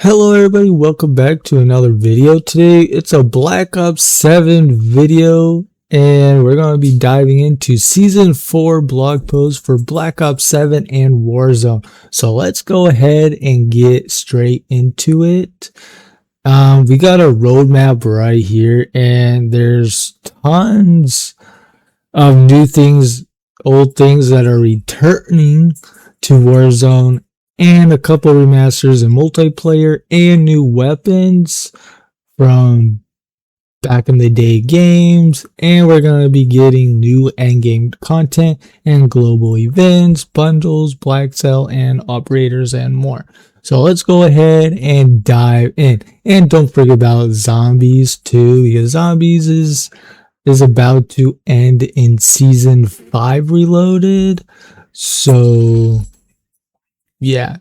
Hello everybody, welcome back to another video. Today it's a Black Ops 7 video and we're going to be diving into Season 4 blog post for Black Ops 7 and Warzone. So let's go ahead and get straight into it. We got a roadmap right here and there's tons of new things, old things that are returning to Warzone, and a couple remasters in multiplayer and new weapons from back in the day games. And we're going to be getting new endgame content and global events, bundles, black sale, and operators and more. So let's go ahead and dive in. And don't forget about zombies too, because zombies is about to end in Season 5 Reloaded. So yeah,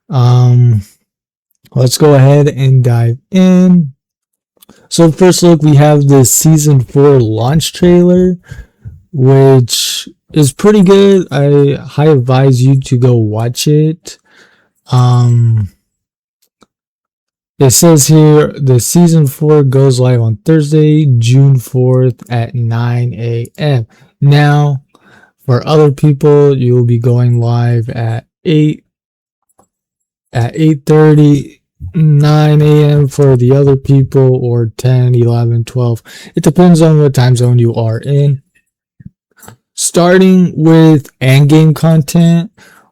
let's go ahead and dive in. So first look, we have the Season 4 launch trailer, which is pretty good. I highly advise you to go watch it. It says here the Season 4 goes live on Thursday, June 4th at 9 a.m. Now, for other people, you will be going live at 8:30, 9 a.m. for the other people, or 10, 11, 12. It depends on what time zone you are in. Starting with endgame content,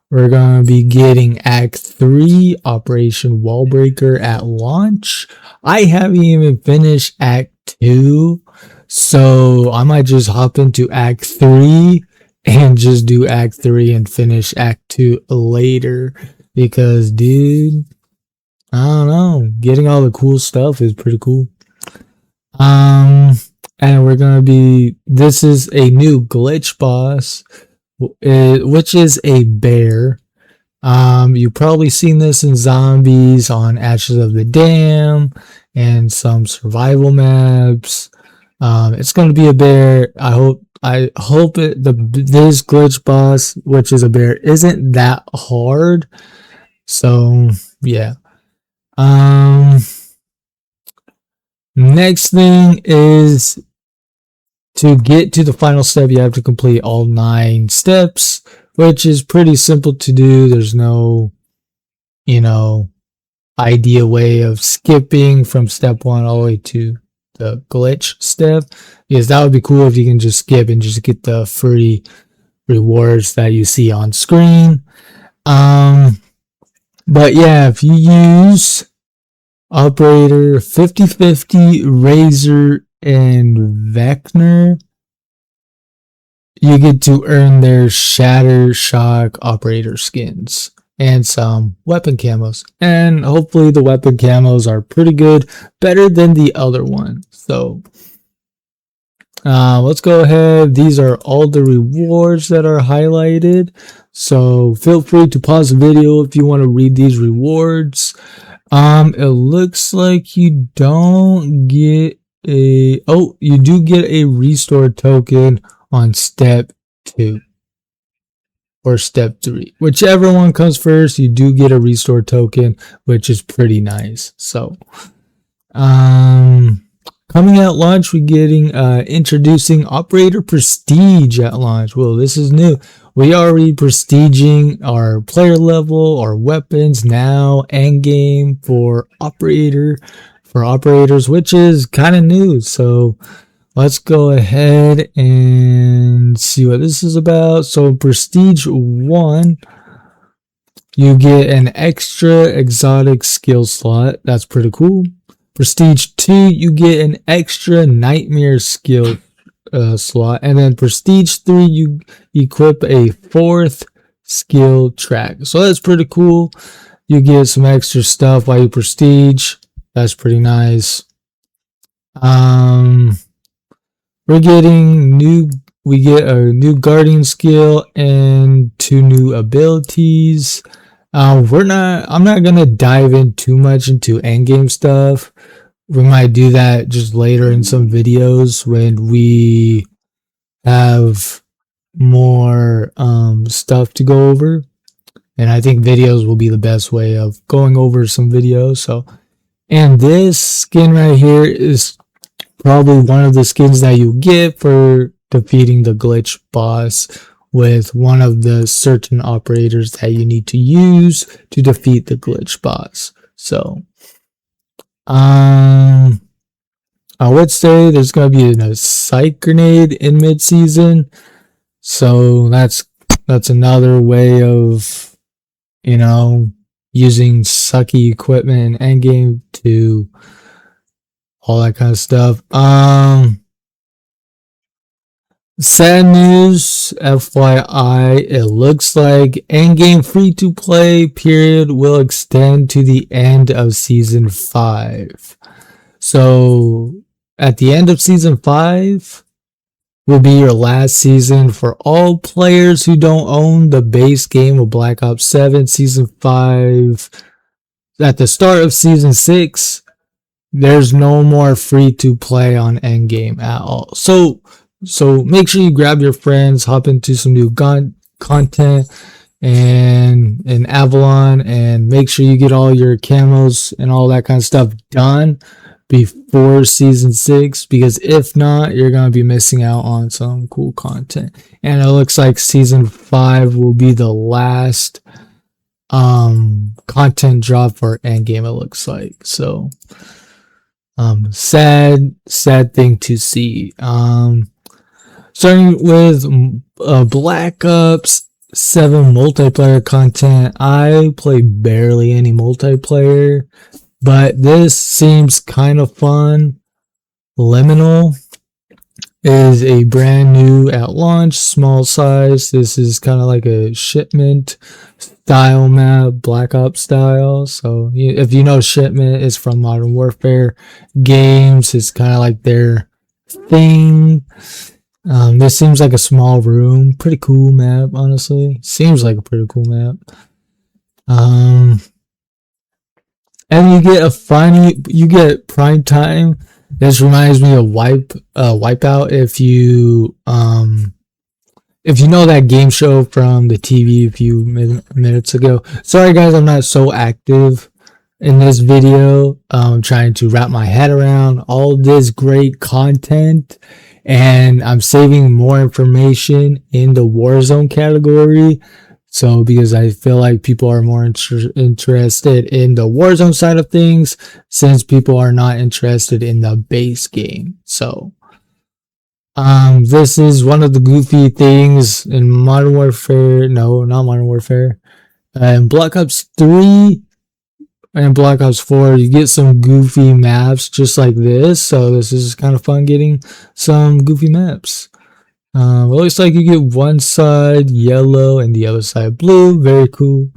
we're going to be getting Act 3, Operation Wallbreaker at launch. I haven't even finished Act 2, so I might just hop into Act 3 and just do Act 3 and finish Act 2 later. Because, dude, I don't know, getting all the cool stuff is pretty cool. And we're gonna be, this is a new glitch boss, which is a bear. You've probably seen this in zombies, on Ashes of the Dam, and some survival maps. It's gonna be a bear. I hope this glitch boss, which is a bear, isn't that hard. So yeah. Next thing is, to get to the final step, you have to complete all 9 steps, which is pretty simple to do. There's no, idea way of skipping from step 1 all the way to the glitch step, because that would be cool if you can just skip and just get the free rewards that you see on screen. But yeah, if you use Operator 50/50, Razor, and Vector, you get to earn their Shatter Shock Operator skins and some weapon camos. And hopefully the weapon camos are pretty good, better than the other one. So let's go ahead. These are all the rewards that are highlighted. So feel free to pause the video if you want to read these rewards. It looks like you don't get you do get a restore token on step 2 or step 3. Whichever one comes first, you do get a restore token, which is pretty nice. So, coming at launch, we're getting introducing Operator Prestige at launch. Well, this is new. We are already prestiging our player level, our weapons now, end game for operators, which is kind of new. So let's go ahead and see what this is about. So Prestige 1, you get an extra exotic skill slot. That's pretty cool. Prestige 2, you get an extra nightmare skill slot. And then Prestige 3, you equip a 4th skill track. So that's pretty cool. You get some extra stuff while you prestige. That's pretty nice. We get a new guardian skill and 2 new abilities. I'm not gonna dive in too much into endgame stuff. We might do that just later in some videos when we have more stuff to go over. and I think videos will be the best way of going over some videos. So, and this skin right here is probably one of the skins that you get for defeating the glitch boss with one of the certain operators that you need to use to defeat the glitch boss. So, I would say there's gonna be a psych grenade in mid-season, so that's another way of, you know, using sucky equipment in endgame to all that kind of stuff. Sad news, FYI, it looks like endgame free-to-play period will extend to the end of Season 5. So, at the end of Season 5 will be your last season for all players who don't own the base game of Black Ops 7. Season 5, at the start of Season 6, there's no more free-to-play on endgame at all. So make sure you grab your friends, hop into some new content and in Avalon, and make sure you get all your camos and all that kind of stuff done before Season 6, because if not, you're going to be missing out on some cool content. And it looks like Season 5 will be the last content drop for endgame, it looks like. So sad thing to see. Starting with Black Ops 7 multiplayer content, I play barely any multiplayer, but this seems kind of fun. Liminal is a brand new at launch, small size. This is kind of like a shipment style map, Black Ops style. So if you know Shipment, it's from Modern Warfare games. It's kind of like their thing. This seems like a small room. Pretty cool map, honestly. Seems like a pretty cool map. And you get prime time. This reminds me of Wipeout. If you know that game show from the TV a few minutes ago. Sorry guys, I'm not so active in this video. I'm trying to wrap my head around all this great content, and I'm saving more information in the Warzone category. So because I feel like people are more interested in the Warzone side of things, since people are not interested in the base game. So this is one of the goofy things in Modern Warfare. No, not Modern Warfare. In Black Ops 3 and Black Ops 4, you get some goofy maps just like this. So this is kind of fun getting some goofy maps. It looks like you get one side yellow and the other side blue. Very cool.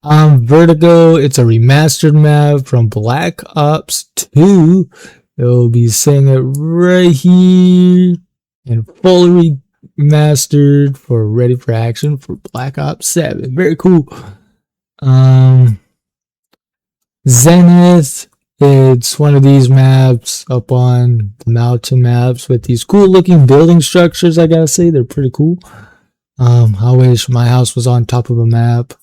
Vertigo, it's a remastered map from Black Ops 2. It'll be saying it right here, and fully remastered for ready for action for Black Ops 7. Very cool. Zenith, it's one of these maps up on the mountain maps with these cool looking building structures. I gotta say, they're pretty cool. I wish my house was on top of a map,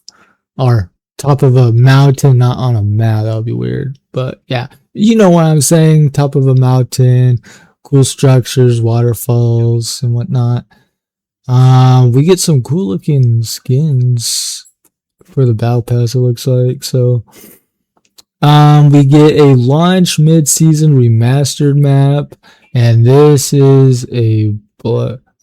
or top of a mountain, not on a map. That would be weird. But yeah, you know what I'm saying. Top of a mountain, cool structures, waterfalls, and whatnot. We get some cool looking skins for the battle pass, it looks like. So we get a launch mid-season remastered map, and this is a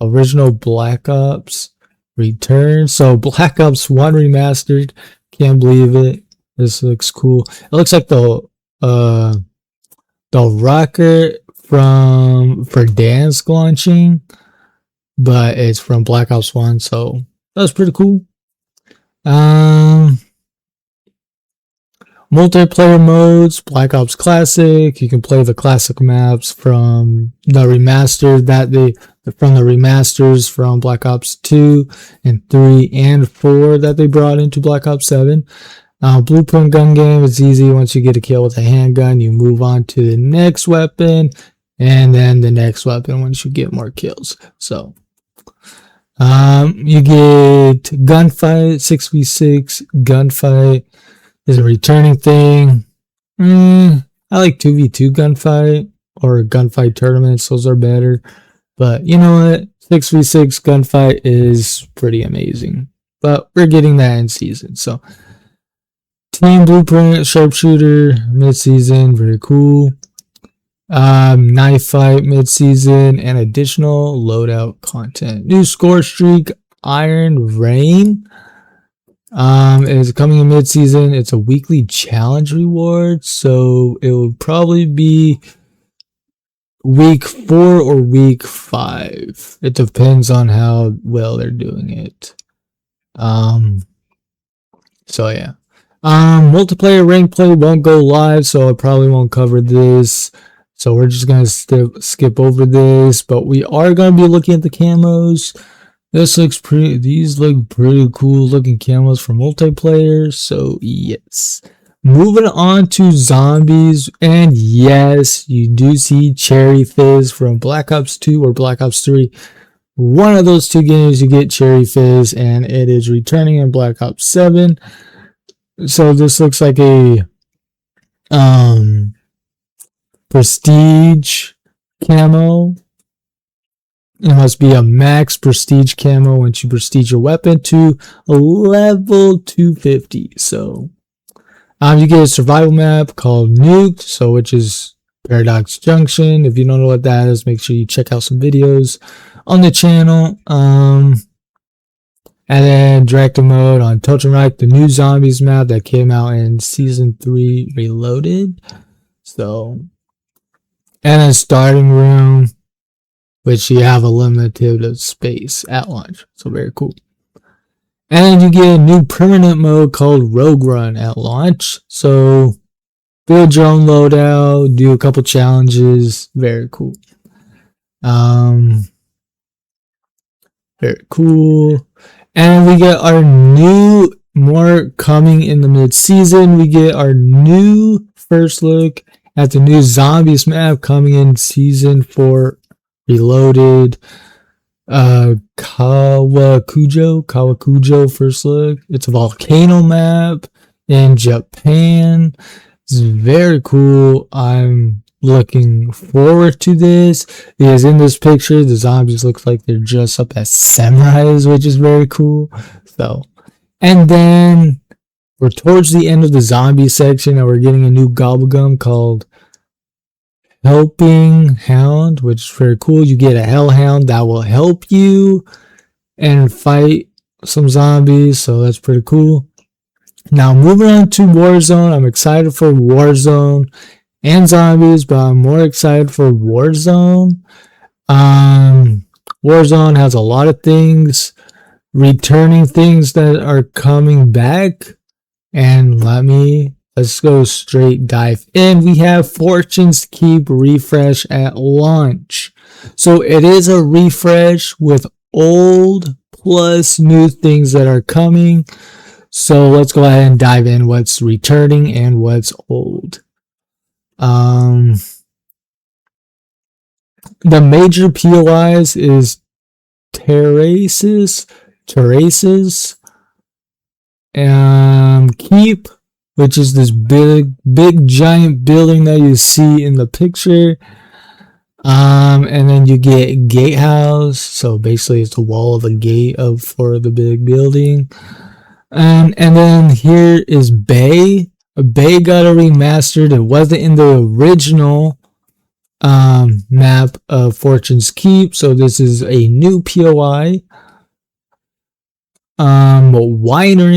original Black Ops return. So Black Ops 1 remastered. Can't believe it. This looks cool. It looks like the rocket from Verdansk launching, but it's from Black Ops 1, so that's pretty cool. Multiplayer modes, Black Ops Classic. You can play the classic maps from the remasters from Black Ops 2 and 3 and 4 that they brought into Black Ops 7. Blueprint gun game is easy. Once you get a kill with a handgun, you move on to the next weapon, and then the next weapon once you get more kills. So You get gunfight, 6v6 gunfight is a returning thing. I like 2v2 gunfight or gunfight tournaments. Those are better. But you know what? 6v6 gunfight is pretty amazing. But we're getting that in season. So, team blueprint, sharpshooter, mid-season, very cool. Knife fight mid-season, and additional loadout content. New score streak, Iron Rain. It's coming in mid-season. It's a weekly challenge reward, so it will probably be week 4 or week 5. It depends on how well they're doing it. So yeah. Multiplayer rank play won't go live, so I probably won't cover this. So we're just gonna skip over this, but we are gonna be looking at the camos. This looks pretty. These look pretty cool looking camos for multiplayer. So yes. Moving on to zombies, and yes, you do see Cherry Fizz from Black Ops 2 or Black Ops 3. One of those two games you get Cherry Fizz, and it is returning in Black Ops 7. So this looks like a prestige camo. It must be a max prestige camo once you prestige your weapon to level 250. So you get a survival map called Nuked, so which is Paradox Junction. If you don't know what that is, make sure you check out some videos on the channel. And then director mode on Totenreich, the new zombies map that came out in season 3 Reloaded. So, and then starting room, which you have a limited space at launch. So very cool. And you get a new permanent mode called Rogue Run at launch. So build your own loadout, do a couple challenges. Very cool. Very cool. And we get our new, more coming in the mid-season. We get our new first look at the new zombies map coming in season 4 Reloaded. Kawakujo first look. It's a volcano map in Japan. It's very cool. I'm looking forward to this because in this picture the zombies look like they're dressed up as samurais, which is very cool. So, and then we're towards the end of the zombie section and we're getting a new gobblegum called Helping Hound, which is very cool. You get a hellhound that will help you and fight some zombies, so that's pretty cool. Now moving on to Warzone. I'm excited for Warzone and zombies, but I'm more excited for Warzone. Warzone has a lot of things, returning things that are coming back, and let's go straight dive in. We have Fortune's Keep refresh at launch. So it is a refresh with old plus new things that are coming. So let's go ahead and dive in what's returning and what's old. The major POIs is terraces, Keep, which is this big giant building that you see in the picture. And then you get gatehouse, so basically it's the wall of a gate for the big building. And then here is Bay. Bay got a remastered. It wasn't in the original map of Fortune's Keep, so this is a new POI.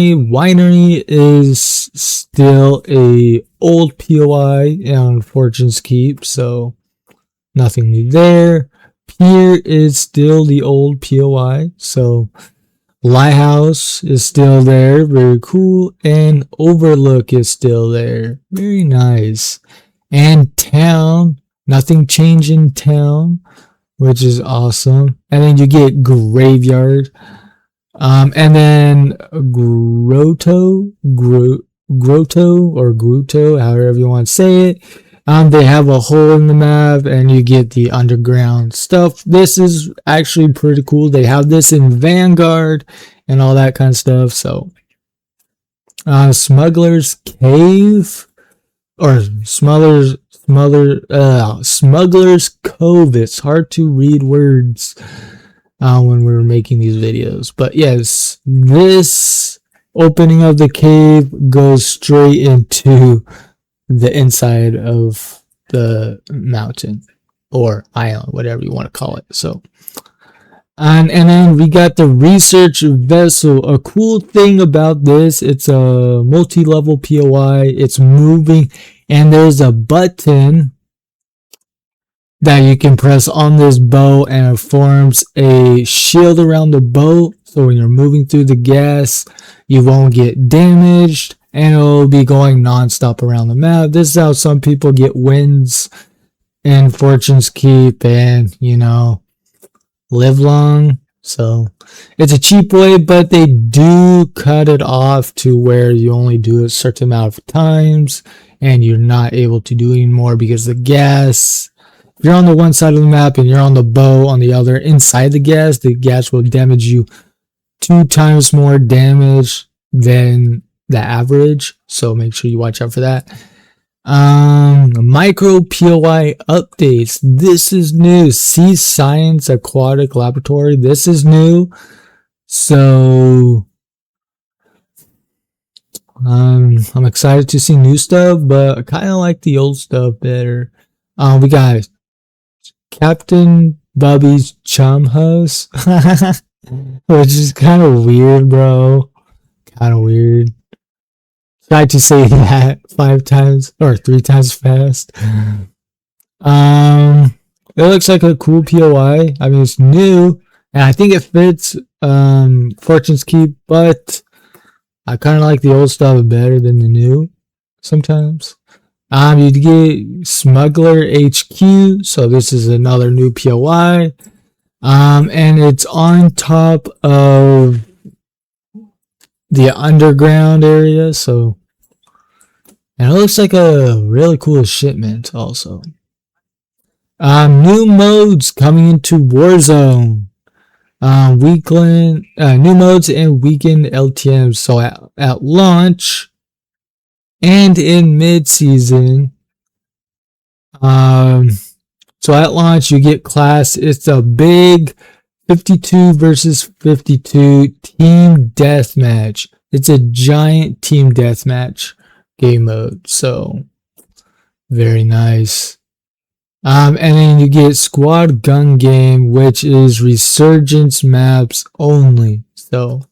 Winery is still a old POI on Fortune's Keep, so nothing new there. Pier is still the old POI, so Lighthouse is still there, very cool, and Overlook is still there, very nice. And Town, nothing changed in Town, which is awesome. And then you get Graveyard. And then Grotto, or Gruto, however you want to say it, They have a hole in the map and you get the underground stuff. This is actually pretty cool. They have this in Vanguard and all that kind of stuff. So, Smuggler's Cave or Smuggler's Cove. It's hard to read words when we were making these videos. But yes, this opening of the cave goes straight into the inside of the mountain or island, whatever you want to call it. So, and then we got the research vessel. A cool thing about this, it's a multi-level POI. It's moving, and there's a button that you can press on this boat, and it forms a shield around the boat. So when you're moving through the gas, you won't get damaged, and it'll be going non-stop around the map. This is how some people get wins in Fortune's Keep and, you know, live long. So it's a cheap way, but they do cut it off to where you only do a certain amount of times and you're not able to do anymore because the gas, if you're on the one side of the map and you're on the bow on the other inside the gas will damage you 2 times more damage than the average. So make sure you watch out for that. Micro POI updates. This is new. Sea Science Aquatic Laboratory. This is new. So I'm excited to see new stuff, but I kind of like the old stuff better. We got Captain Bubby's Chum House, which is kind of weird, bro. Kind of weird. Tried to say that 5 times or 3 times fast. It looks like a cool POI. I mean, it's new, and I think it fits Fortune's Keep, but I kind of like the old stuff better than the new sometimes. You get Smuggler HQ, so this is another new POI. And it's on top of the underground area, so, and it looks like a really cool shipment also. New modes coming into Warzone. New modes and weekend LTMs. So at launch and in mid-season, so at launch you get class. It's a big 52 versus 52 team deathmatch. It's a giant team deathmatch game mode. So very nice. And then you get squad gun game, which is resurgence maps only. So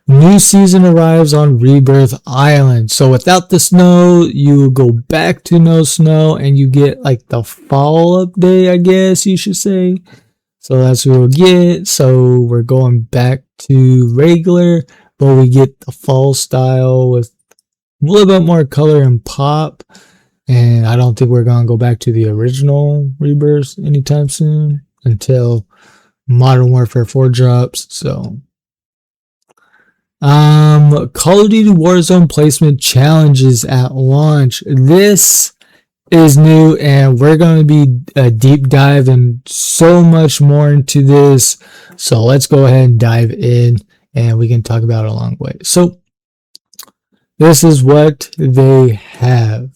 new season arrives on Rebirth Island. So without the snow, you go back to no snow and you get like the fall update, I guess you should say. So that's what we'll get. So we're going back to regular, but we get the fall style with a little bit more color and pop. And I don't think we're going to go back to the original Rebirth anytime soon until Modern Warfare 4 drops. So Call of Duty Warzone placement challenges at launch. This is new, and we're going to be a deep dive and so much more into this. So let's go ahead and dive in, and we can talk about it along the way. So this is what they have.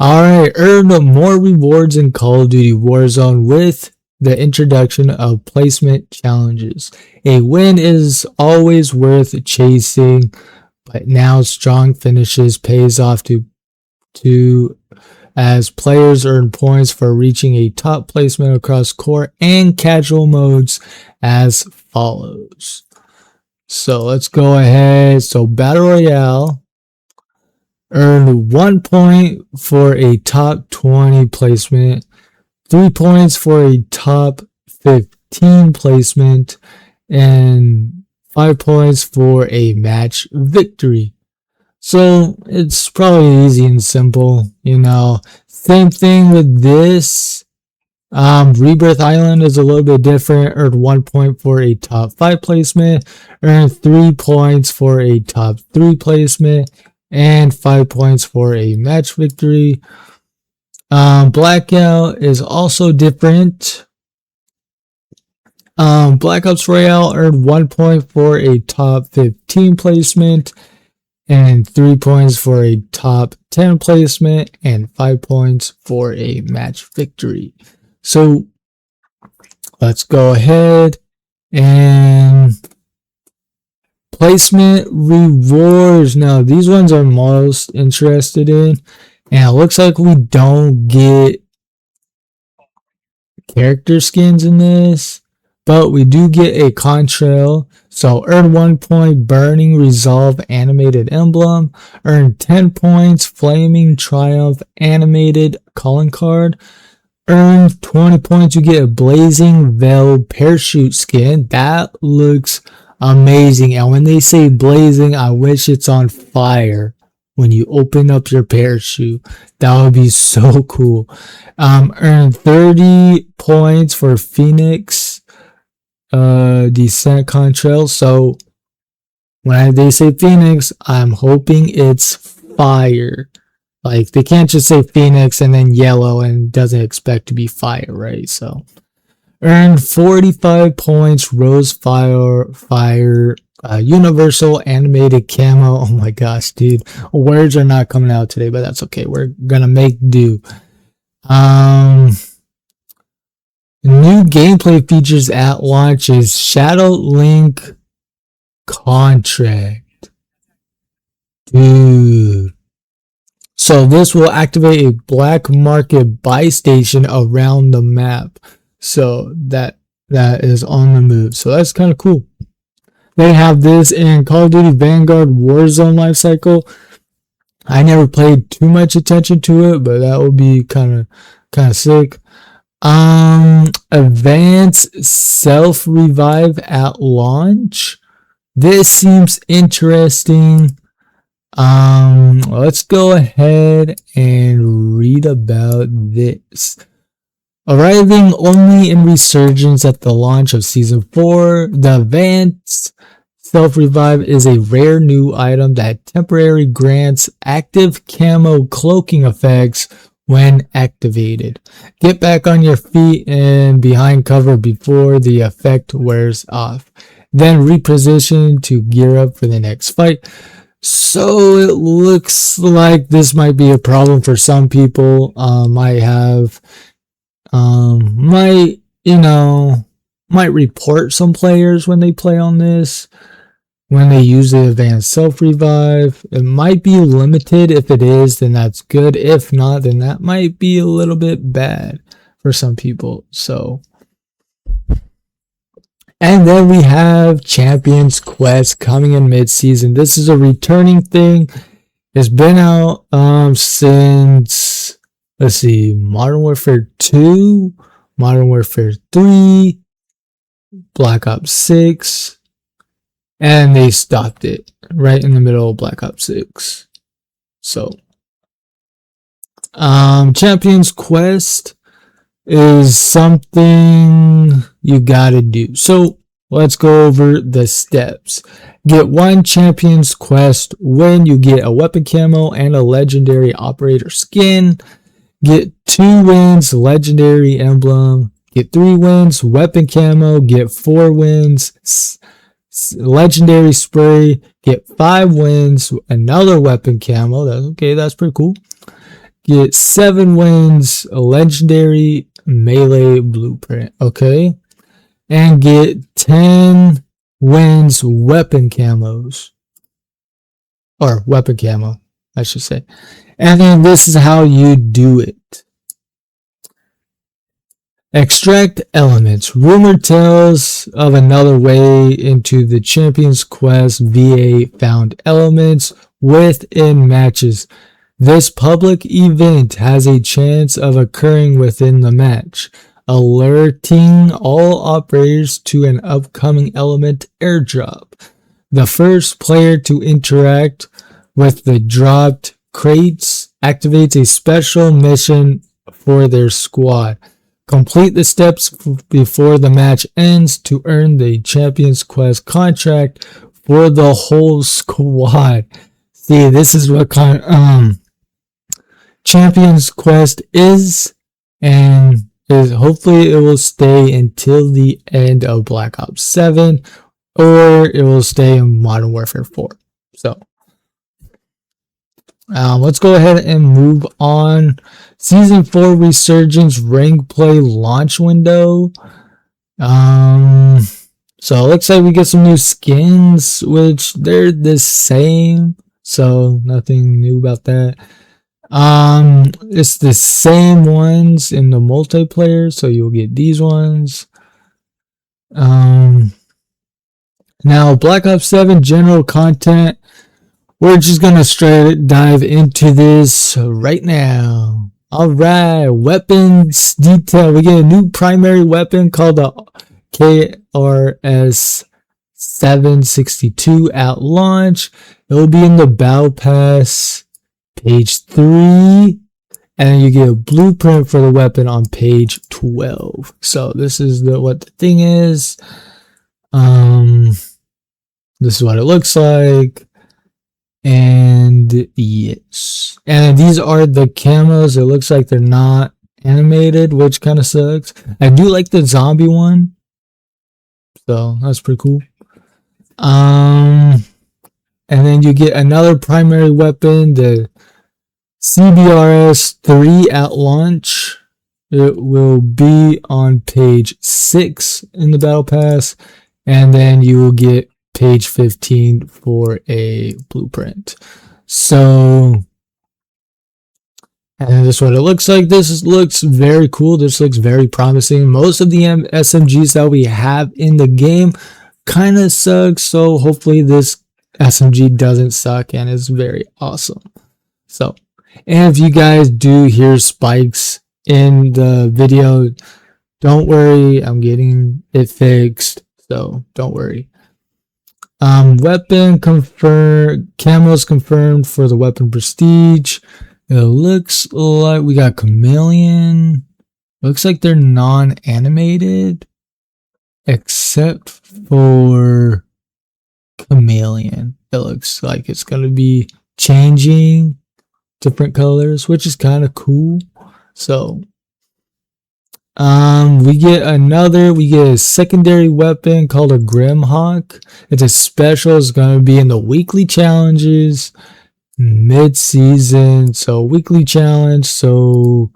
Alright, earn more rewards in Call of Duty Warzone with the introduction of placement challenges. A win is always worth chasing, but now strong finishes pays off to as players earn points for reaching a top placement across core and casual modes as follows. So let's go ahead. So Battle Royale, earn 1 point for a top 20 placement, 3 points for a top 15 placement, and 5 points for a match victory. So it's probably easy and simple, you know. Same thing with this. Rebirth Island is a little bit different. Earned 1 point for a top 5 placement. Earned 3 points for a top 3 placement. And 5 points for a match victory. Blackout is also different. Black Ops Royale earned 1 point for a top 15 placement. And 3 points for a top 10 placement. And 5 points for a match victory. So let's go ahead and placement rewards. Now these ones I'm most interested in, and it looks like we don't get character skins in this, but we do get a contrail. So earn 1 point Burning Resolve animated emblem, earn 10 points Flaming Triumph animated calling card, earn 20 points, you get a Blazing Veil parachute skin. That looks amazing. And when they say blazing, I wish it's on fire when you open up your parachute. That would be so cool. Earn 30 points for Phoenix Descent Contrail. So when they say Phoenix, I'm hoping it's fire. Like, they can't just say Phoenix and then yellow and doesn't expect to be fire, right? So, earn 45 points Rose Fire Universal Animated Camo. Oh my gosh, dude. Words are not coming out today, but that's okay. We're gonna make do. New gameplay features at launch is Shadow Link Contract. Dude. So this will activate a black market buy station around the map. So that is on the move. So that's kind of cool. They have this in Call of Duty Vanguard Warzone lifecycle. I never paid too much attention to it, but that will be kind of sick. Advanced self revive at launch. This seems interesting. Let's go ahead and read about this. Arriving only in Resurgence at the launch of Season 4, the Advanced Self-Revive is a rare new item that temporarily grants active camo cloaking effects when activated. Get back on your feet and behind cover before the effect wears off. Then reposition to gear up for the next fight. So it looks like this might be a problem for some people. Might report some players when they play on this, when they use the advanced self-revive. It might be limited. If it is, then that's good. If not, then that might be a little bit bad for some people. So, and then we have Champions Quest coming in mid-season. This is a returning thing. It's been out since, let's see, Modern Warfare 2, Modern Warfare 3, Black Ops 6, and they stopped it right in the middle of Black Ops 6. So, Champions Quest is something you gotta do. So let's go over the steps. Get 1 Champions Quest win. You get a weapon camo and a legendary operator skin. Get 2 wins, legendary emblem. Get 3 wins, weapon camo. Get 4 wins, legendary spray. Get 5 wins, another weapon camo. That's pretty cool. Get 7 wins, a legendary melee blueprint. Okay. And get 10 wins, weapon camos. Or weapon camo, I should say. And then this is how you do it. Extract elements. Rumor tells of another way into the Champions Quest VA found elements within matches. This public event has a chance of occurring within the match, alerting all operators to an upcoming element airdrop. The first player to interact with the dropped crates activates a special mission for their squad. Complete the steps before the match ends to earn the Champions Quest contract for the whole squad. See, this is what Champions Quest is, and hopefully it will stay until the end of Black Ops 7, or it will stay in Modern Warfare 4. So let's go ahead and move on. Season 4 Resurgence rank play launch window. So it looks like we get some new skins, which they're the same, so nothing new about that. It's the same ones in the multiplayer, so you'll get these ones. Now Black Ops 7 general content. We're just gonna straight dive into this right now. Alright, weapons detail. We get a new primary weapon called the KRS 762 at launch. It will be in the Battle Pass page 3, and you get a blueprint for the weapon on page 12. So this is what the thing is. This is what it looks like. And yes, and these are the camos. It looks like they're not animated, which kind of sucks. I do like the zombie one, so that's pretty cool. And then you get another primary weapon, the CBRS 3 at launch. It will be on page 6 in the Battle Pass, and then you will get page 15 for a blueprint. So, and this is what it looks like. This looks very cool. This looks very promising. Most of the SMGs that we have in the game kind of suck, so hopefully this SMG doesn't suck and is very awesome. So, and if you guys do hear spikes in the video, don't worry, I'm getting it fixed, so don't worry. Weapon confirmed, camos confirmed for the weapon prestige. It looks like we got Chameleon. Looks like they're non-animated, except for Chameleon. It looks like it's gonna be changing different colors, which is kind of cool. So we get a secondary weapon called a Grimhawk. It's a special. It's going to be in the weekly challenges mid-season. So weekly challenge, so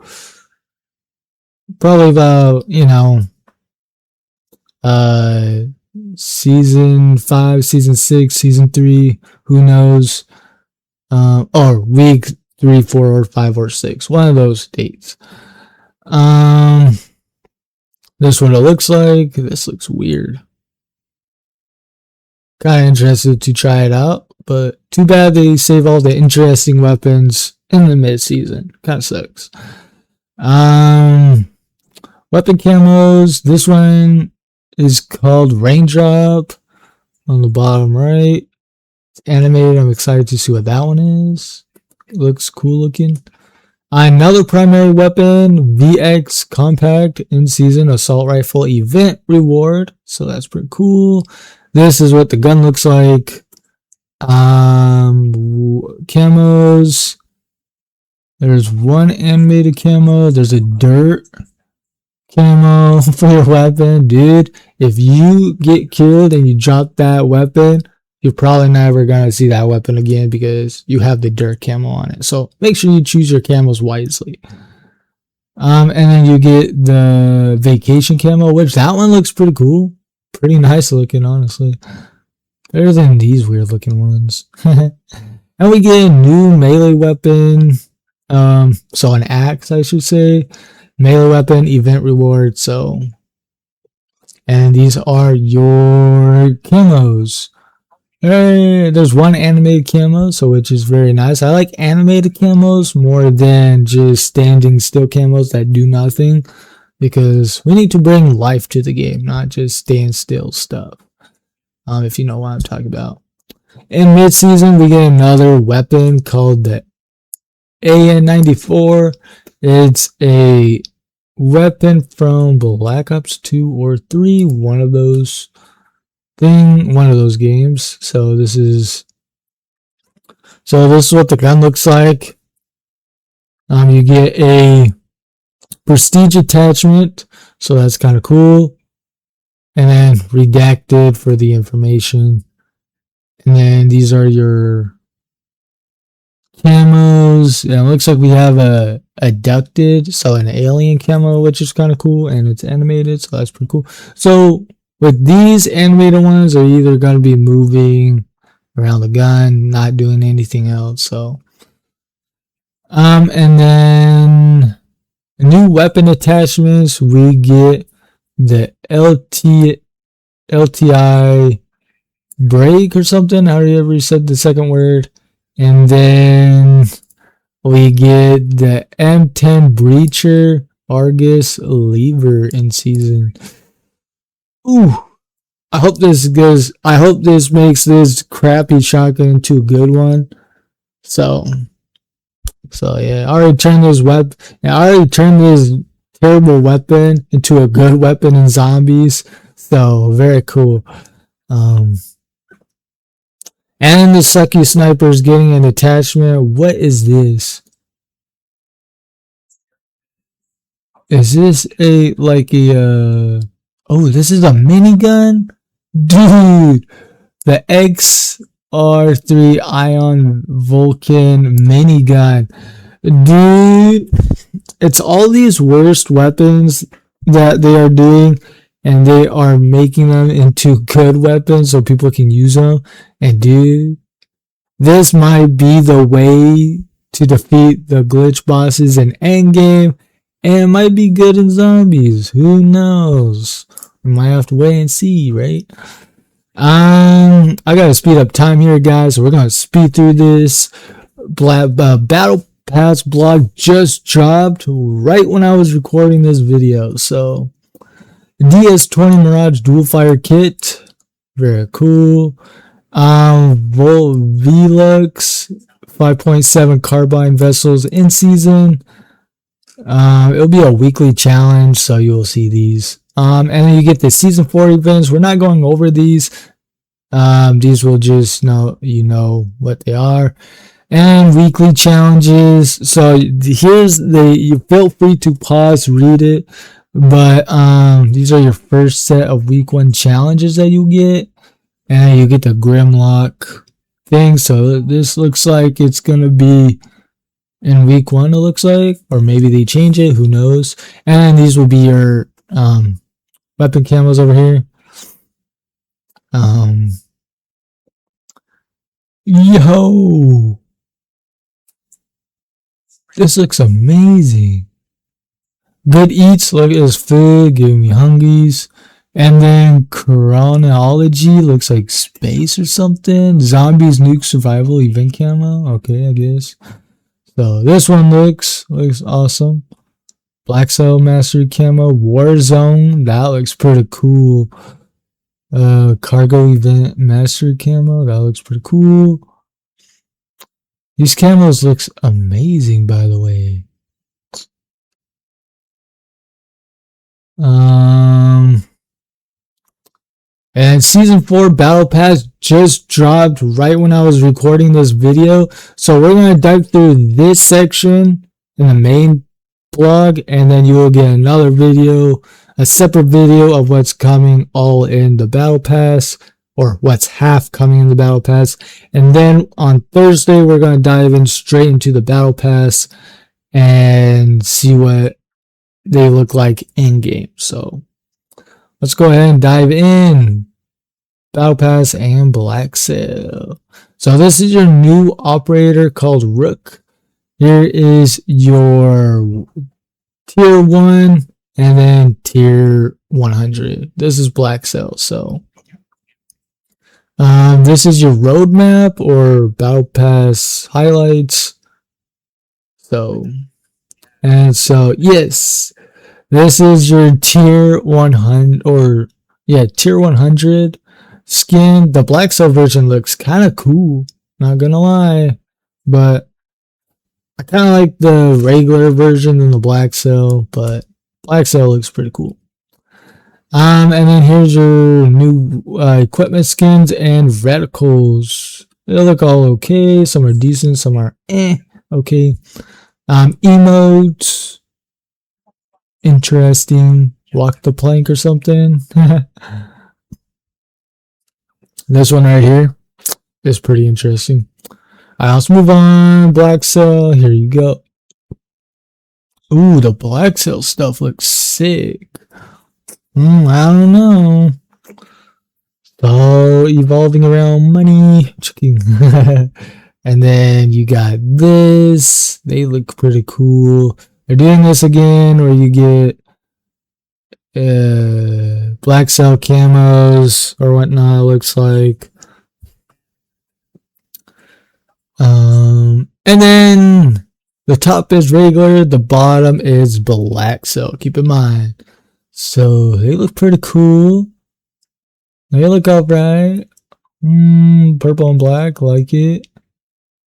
probably about, season 5, season 6, season 3, who knows, or week 3, 4, or 5, or 6, one of those dates. This is what it looks like. This looks weird. Kind of interested to try it out, but too bad they save all the interesting weapons in the mid-season. Kind of sucks. Weapon camos. This one is called Raindrop on the bottom right. It's animated. I'm excited to see what that one is. It looks cool looking. Another primary weapon, VX Compact in-season assault rifle event reward. So that's pretty cool. This is what the gun looks like. Camos. There's one animated camo. There's a dirt camo for your weapon. Dude, if you get killed and you drop that weapon, you're probably never going to see that weapon again because you have the dirt camo on it. So make sure you choose your camos wisely. And then you get the vacation camo, which that one looks pretty cool. Pretty nice looking, honestly. Better than these weird looking ones. And we get a new melee weapon. So an axe, I should say. Melee weapon, event reward. So, and these are your camos. Hey, there's one animated camo, so which is very nice. I like animated camos more than just standing still camos that do nothing, because we need to bring life to the game, not just stand still stuff. If you know what I'm talking about. In mid-season, we get another weapon called the AN94. It's a weapon from Black Ops 2 or 3, one of those games. So this is what the gun looks like. You get a prestige attachment, so that's kind of cool. And then redacted for the information. And then these are your camos. And it looks like we have a abducted, so an alien camo, which is kind of cool, and it's animated, so that's pretty cool. So with these animated ones, they're either going to be moving around the gun, not doing anything else. So and then new weapon attachments, we get the LTI break or something, however you said the second word. And then we get the M10 breacher Argus lever in season. Ooh. I hope this makes this crappy shotgun into a good one. So yeah, I already turned this terrible weapon into a good weapon in zombies. So very cool. And the sucky sniper is getting an attachment. What is this? Is this oh, this is a minigun? Dude, the XR3 Ion Vulcan minigun. Dude, it's all these worst weapons that they are doing, and they are making them into good weapons so people can use them. And dude, this might be the way to defeat the glitch bosses in endgame, and it might be good in zombies. Who knows? We might have to wait and see, right? I gotta speed up time here, guys. So we're gonna speed through this. Battle Pass blog just dropped right when I was recording this video. So DS20 Mirage dual fire kit, very cool. Velux 5.7 carbine vessels in season. It'll be a weekly challenge, so you'll see these. And then you get the season 4 events. We're not going over these. These will just you know what they are. And weekly challenges. So you feel free to pause, read it. But these are your first set of week 1 challenges that you get. And you get the Grimlock thing. So this looks like it's gonna be in week 1, it looks like, or maybe they change it, who knows. And these will be your weapon camos over here. Yo, this looks amazing. Good eats, look at this food, giving me hungies. And then chronology looks like space or something. Zombies nuke survival event camo. Okay, I guess. So this one looks awesome. Black Cell Mastery camo. Warzone, that looks pretty cool. Cargo event mastery camo, that looks pretty cool. These camos looks amazing, by the way. And season 4 battle pass just dropped right when I was recording this video. So we're going to dive through this section in the main blog, and then you will get another video, a separate video of what's coming all in the battle pass, or what's half coming in the battle pass. And then on Thursday, we're going to dive in straight into the battle pass and see what they look like in game. So let's go ahead and dive in. Battle Pass and Black Cell. So this is your new operator called Rook. Here is your tier 1 and then tier 100. This is Black Cell. So this is your roadmap or Battle Pass highlights. So yes, this is your tier 100 or tier 100 skin. The Black Cell version looks kind of cool, not gonna lie, but I kind of like the regular version than the Black Cell. But Black Cell looks pretty cool. And then here's your new equipment skins and reticles. They look all okay. Some are decent, some are okay. Emotes, interesting. Walk the plank or something. This one right here is pretty interesting. Alright, let's move on. Black Cell, here you go. Ooh, the Black Cell stuff looks sick. I don't know. It's all evolving around money. And then you got this. They look pretty cool. They're doing this again where you get Black Cell camos or whatnot, looks like. And then the top is regular, the bottom is Black Cell. Keep in mind. So they look pretty cool. They look alright. Purple and black, like it.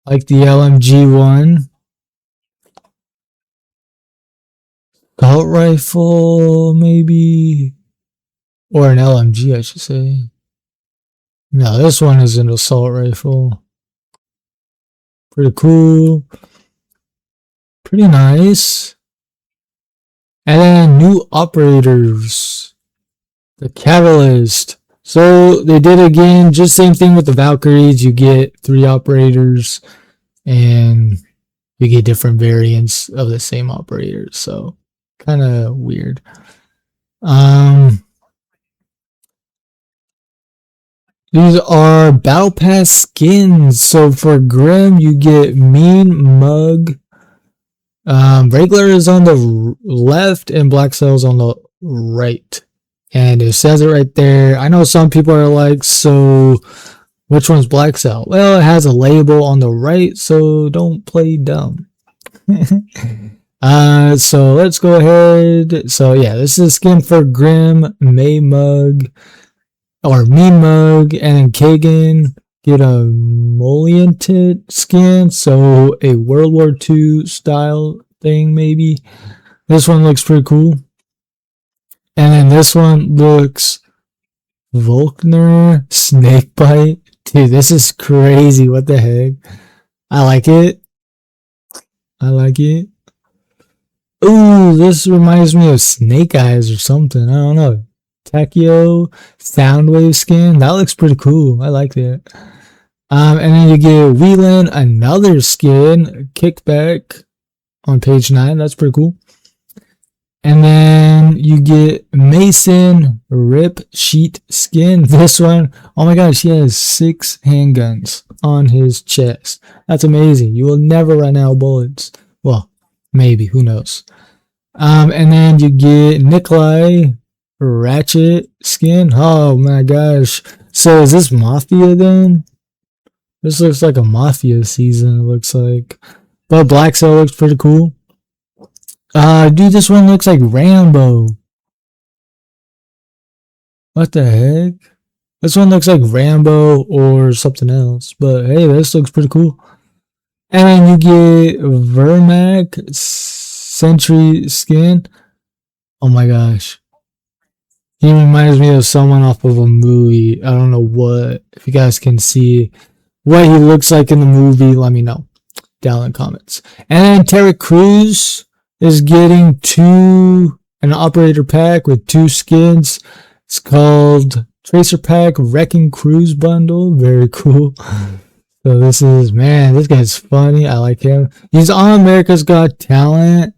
Like the LMG one. Assault rifle, maybe. Or an LMG, I should say. No, this one is an assault rifle. Pretty cool. Pretty nice. And then new operators. The Catalyst. So they did again, just same thing with the Valkyries. You get 3 operators and you get different variants of the same operator. So kind of weird. These are Battle Pass skins. So for Grim, you get Mean Mug. Regular is on the left and Black Cell's on the right. And it says it right there. I know some people are like, so which one's Black Cell? Well, it has a label on the right, so don't play dumb. So let's go ahead. So yeah, this is a skin for Grim, May Mug, or Mean Mug, and then Kagan get a Moliented skin, so a World War II style thing maybe. This one looks pretty cool. And then this one looks Volkner Snakebite. Dude, this is crazy. What the heck? I like it. I like it. Ooh, this reminds me of Snake Eyes or something. I don't know. Takio Soundwave skin. That looks pretty cool. I like that. And then you get Wheelan, another skin. Kickback on page 9. That's pretty cool. And then you get Mason Rip Sheet skin. This one, oh my gosh, he has 6 handguns on his chest. That's amazing. You will never run out of bullets. Well, maybe, who knows. And then you get Nikolai Ratchet skin. Oh my gosh. So is this Mafia then? This looks like a Mafia season, it looks like. But Black Cell looks pretty cool. Dude, this one looks like Rambo. What the heck? This one looks like Rambo or something else. But hey, this looks pretty cool. And then you get Vermac Sentry skin. Oh my gosh. He reminds me of someone off of a movie. I don't know what. If you guys can see what he looks like in the movie, let me know down in the comments. And then Terry Crews is getting an operator pack with 2 skins. It's called Tracer Pack Wrecking Cruise Bundle. Very cool. So this is, man, this guy's funny. I like him. He's on America's Got Talent.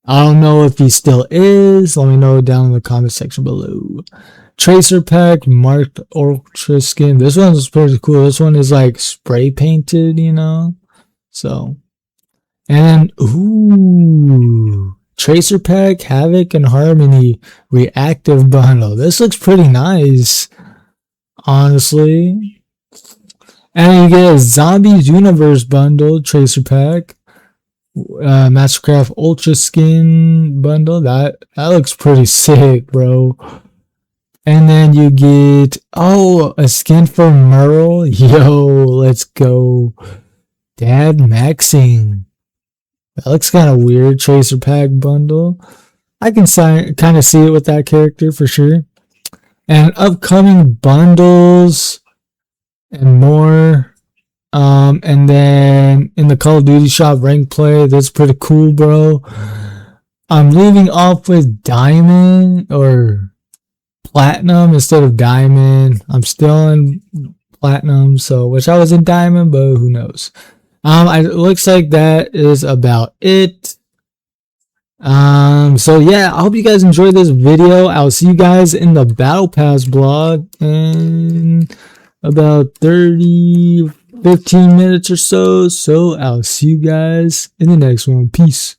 I don't know if he still is. Let me know down in the comment section below. Tracer Pack Marked Ultra Skin. This one's pretty cool. This one is like spray painted, you know. So, and ooh, Tracer Pack Havoc and Harmony Reactive Bundle. This looks pretty nice, honestly. And you get a Zombies Universe Bundle Tracer Pack. Mastercraft Ultra Skin Bundle. That looks pretty sick, bro. And then you get, oh, a skin for Merle. Yo, let's go. Dad Maxing. That looks kind of weird. Tracer Pack Bundle. I can kind of see it with that character for sure. And upcoming bundles and more. And then in the Call of Duty shop rank play, that's pretty cool, bro. I'm leaving off with diamond or platinum instead of diamond. I'm still in platinum, so wish I was in diamond, but who knows. It looks like that is about it. So yeah, I hope you guys enjoyed this video. I'll see you guys in the Battle Pass blog in about 15 minutes or so. So I'll see you guys in the next one. Peace.